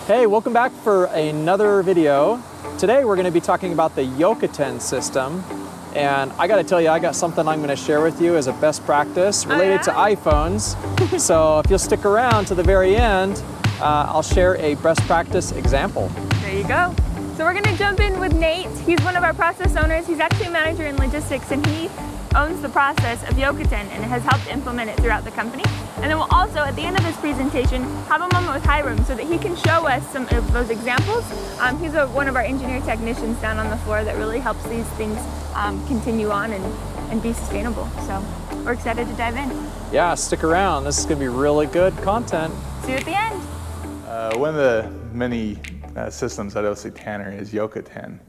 Hey, welcome back for another video. Today we're going to be talking about the Yokoten system. And I got to tell you, I got something I'm going to share with you as a best practice related to iPhones. So if you'll stick around to the very end, I'll share a best practice example. There you go. So we're going to jump in with Nate. He's one of our process owners. He's actually a manager in logistics, and he owns the process of Yokoten and has helped implement it throughout the company. And then we'll also, at the end of this presentation, have a moment with Hyrum so that he can show us some of those examples. He's one of our engineer technicians down on the floor that really helps these things continue on and be sustainable. So we're excited to dive in. Yeah, stick around. This is going to be really good content. See you at the end. One of the many systems at OC Tanner is Yokoten.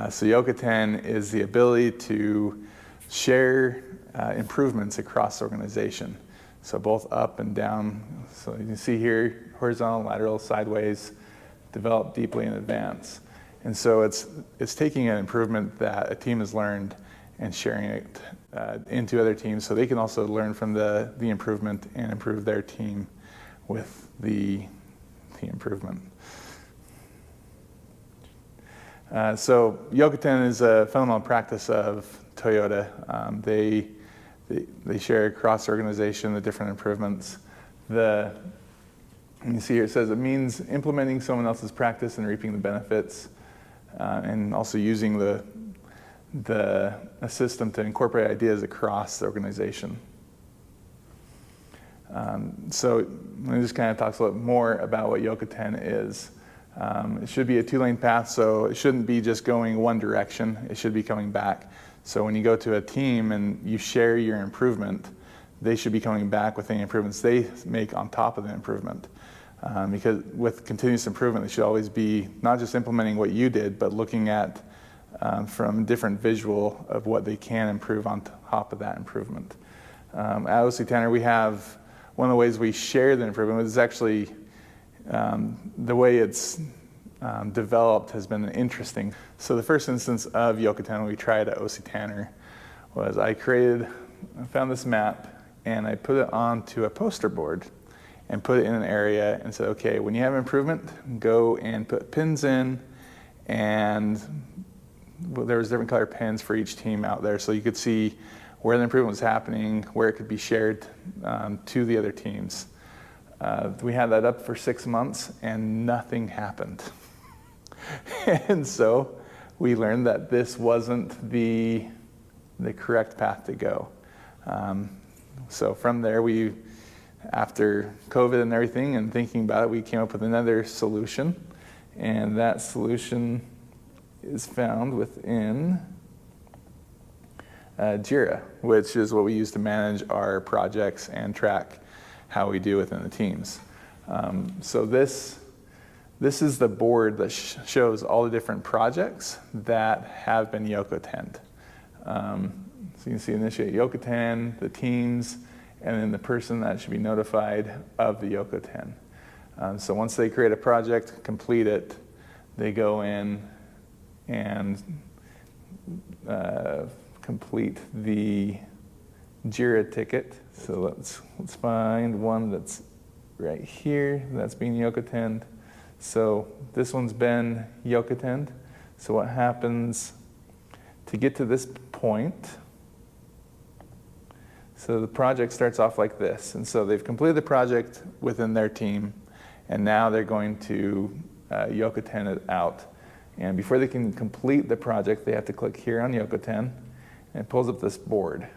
So Yokoten is the ability to share improvements across the organization. So both up and down. So you can see here, horizontal, lateral, sideways, develop deeply in advance. And so it's taking an improvement that a team has learned and sharing it into other teams so they can also learn from the improvement and improve their team with the improvement. So Yokoten is a fundamental practice of Toyota. They share across the organization the different improvements. You see here it says it means implementing someone else's practice and reaping the benefits, and also using a system to incorporate ideas across the organization. So let me just kind of talk a little more about what Yokoten is. It should be a two-lane path, so it shouldn't be just going one direction. It should be coming back. So when you go to a team and you share your improvement, they should be coming back with any improvements they make on top of the improvement. Because with continuous improvement, it should always be not just implementing what you did, but looking at from different visual of what they can improve on top of that improvement. At OC Tanner, we have one of the ways we share the improvement is actually the way it's developed has been interesting. So the first instance of Yokoten we tried at OC Tanner was I found this map and I put it onto a poster board and put it in an area and said, okay, when you have improvement, go and put pins in, and there was different color pins for each team out there so you could see where the improvement was happening, where it could be shared to the other teams. We had that up for 6 months and nothing happened. And so we learned that this wasn't the correct path to go. So from there, after COVID and everything and thinking about it, we came up with another solution. And that solution is found within Jira, which is what we use to manage our projects and track how we do within the teams. So this is the board that shows all the different projects that have been Yokoten'd. So you can see initiate Yokoten, the teams, and then the person that should be notified of the Yokoten. So once they create a project, complete it, they go in and complete the Jira ticket. So let's find one that's right here that's being Yokoten'd. So this one's been Yokoten'd. So what happens to get to this point? So the project starts off like this. And so they've completed the project within their team, and now they're going to Yokoten it out. And before they can complete the project, they have to click here on Yokoten, and it pulls up this board.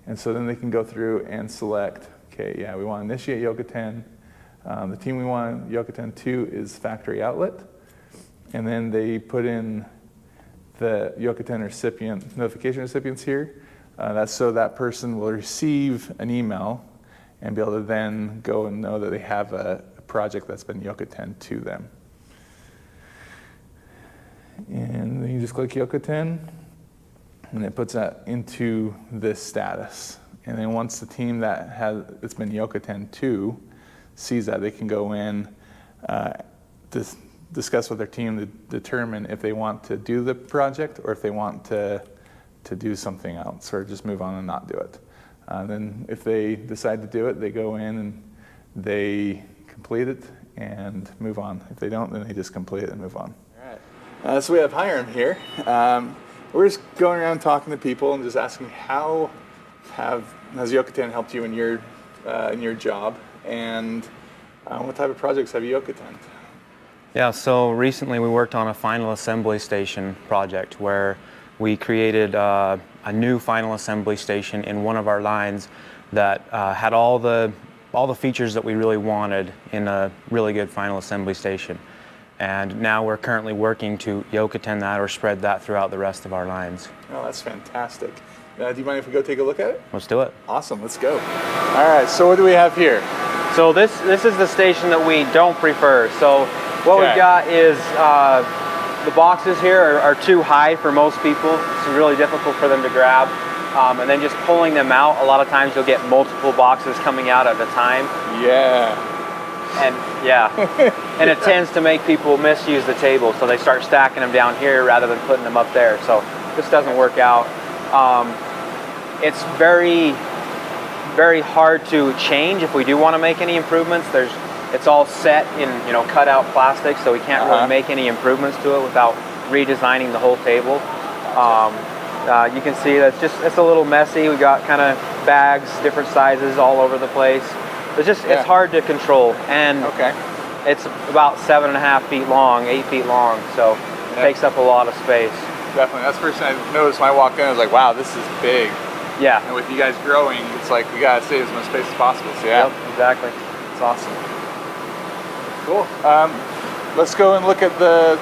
And so then they can go through and select, okay, yeah, we want to initiate Yokoten. The team we want Yokoten to is factory outlet. And then they put in the Yokoten recipient, notification recipients here. That's so that person will receive an email and be able to then go and know that they have a project that's been Yokoten to them. And then you just click Yokoten, and it puts that into this status. And then once the team it's been Yokoten to sees that, they can go in to discuss with their team to determine if they want to do the project or if they want to do something else or just move on and not do it. Then if they decide to do it, they go in and they complete it and move on. If they don't, then they just complete it and move on. All right. So we have Hyrum here. We're just going around talking to people and just asking how has Yokoten helped you in your job, and what type of projects have you Yokoten? Yeah, so recently we worked on a final assembly station project where we created a new final assembly station in one of our lines that had all the features that we really wanted in a really good final assembly station. And now we're currently working to Yokoten that or spread that throughout the rest of our lines. Oh, that's fantastic. Do you mind if we go take a look at it? Let's do it. Awesome, let's go. All right, so what do we have here? So this is the station that we don't prefer. So what we've got is the boxes here are too high for most people. It's really difficult for them to grab. And then just pulling them out, a lot of times you'll get multiple boxes coming out at a time. Yeah. And yeah, and it tends to make people misuse the table, so they start stacking them down here rather than putting them up there. So this doesn't work out. It's very, very hard to change if we do want to make any improvements. It's all set in cut out plastic, so we can't really make any improvements to it without redesigning the whole table. You can see that it's a little messy. We got kind of bags, different sizes all over the place. It's hard to control, and it's about 7.5 feet long, 8 feet long, so it takes up a lot of space. Definitely, that's the first thing I noticed when I walked in. I was like, wow, this is big. Yeah. And with you guys growing, it's like we gotta save as much space as possible. So yeah. Yep, exactly. It's awesome. Cool. Let's go and look at the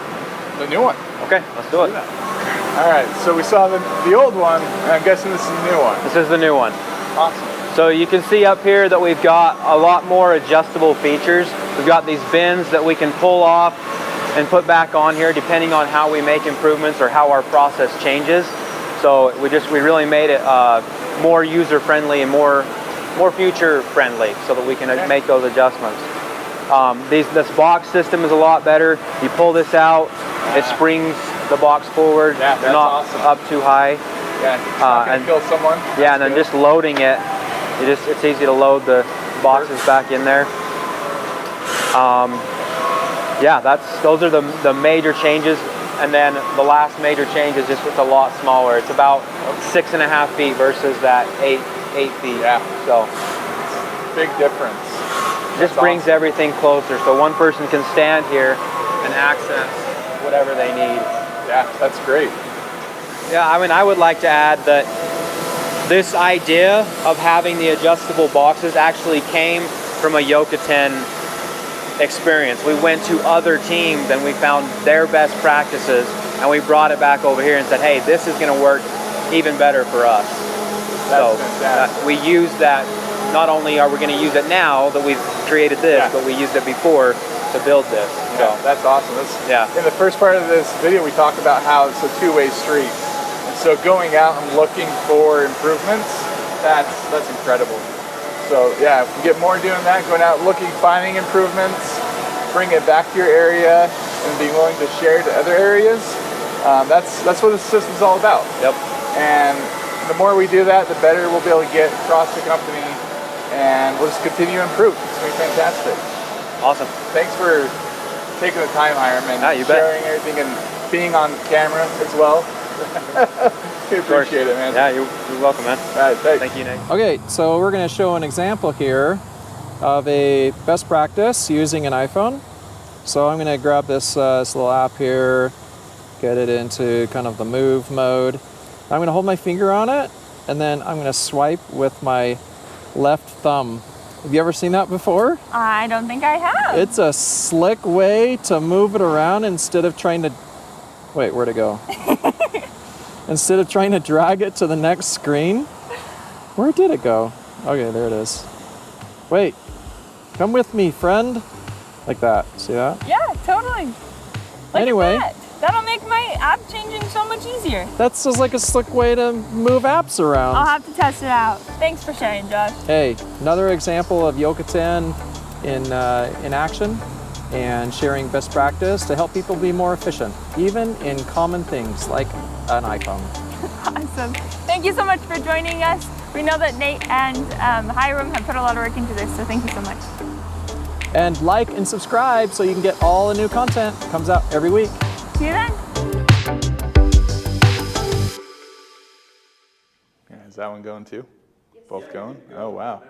new one. Okay, let's do it. All right, so we saw the old one, and I'm guessing this is the new one. This is the new one. Awesome. So you can see up here that we've got a lot more adjustable features. We've got these bins that we can pull off and put back on here depending on how we make improvements or how our process changes. So we really made it more user-friendly and more future-friendly so that we can make those adjustments. This box system is a lot better. You pull this out, it springs the box forward. Yeah, they're not up too high. Yeah, it's not gonna kill someone. Yeah, and then just loading it, it's easy to load the boxes back in there. Yeah, those are the major changes, and then the last major change is just it's a lot smaller. It's about 6.5 feet versus that 8 feet. Yeah. So big difference. Just brings everything closer, so one person can stand here and access whatever they need. Yeah, that's great. Yeah, I mean, I would like to add that this idea of having the adjustable boxes actually came from a Yokoten experience. We went to other teams and we found their best practices, and we brought it back over here and said, hey, this is going to work even better for us. We use that. Not only are we going to use it now that we've created this, but we used it before to build this. Yeah, so that's awesome. In the first part of this video, we talked about how it's a two-way street. And so going out and looking for improvements, that's incredible. So yeah, if we get more doing that, going out looking, finding improvements, bring it back to your area, and being willing to share to other areas, that's what the system's all about. Yep. And the more we do that, the better we'll be able to get across the company, and we'll just continue to improve. It's going to be fantastic. Awesome. Thanks for taking the time, Hyrum, and sharing everything and being on camera as well. We appreciate it, man. Yeah, you're welcome, man. All right, thanks. Thank you, Nate. Okay, so we're going to show an example here of a best practice using an iPhone. So I'm going to grab this little app here, get it into kind of the move mode. I'm going to hold my finger on it, and then I'm going to swipe with my left thumb. Have you ever seen that before? I don't think I have. It's a slick way to move it around instead of trying to... Wait, where'd it go? Instead of trying to drag it to the next screen. Where did it go? Okay, there it is. Wait, come with me, friend. Like that, see that? Yeah, totally. Anyway. That'll make my app changing so much easier. That's just like a slick way to move apps around. I'll have to test it out. Thanks for sharing, Josh. Hey, another example of Yokoten in action and sharing best practice to help people be more efficient, even in common things like an iPhone. Awesome. Thank you so much for joining us. We know that Nate and Hyrum have put a lot of work into this, so thank you so much. And like and subscribe so you can get all the new content. It comes out every week. See you then. Yeah, is that one going too? Both going? Oh, wow.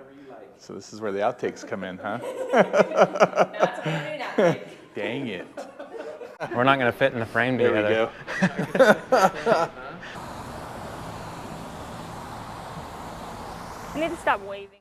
So this is where the outtakes come in, huh? That's what I do now. Dang it. We're not going to fit in the frame There together. we go. I need to stop waving.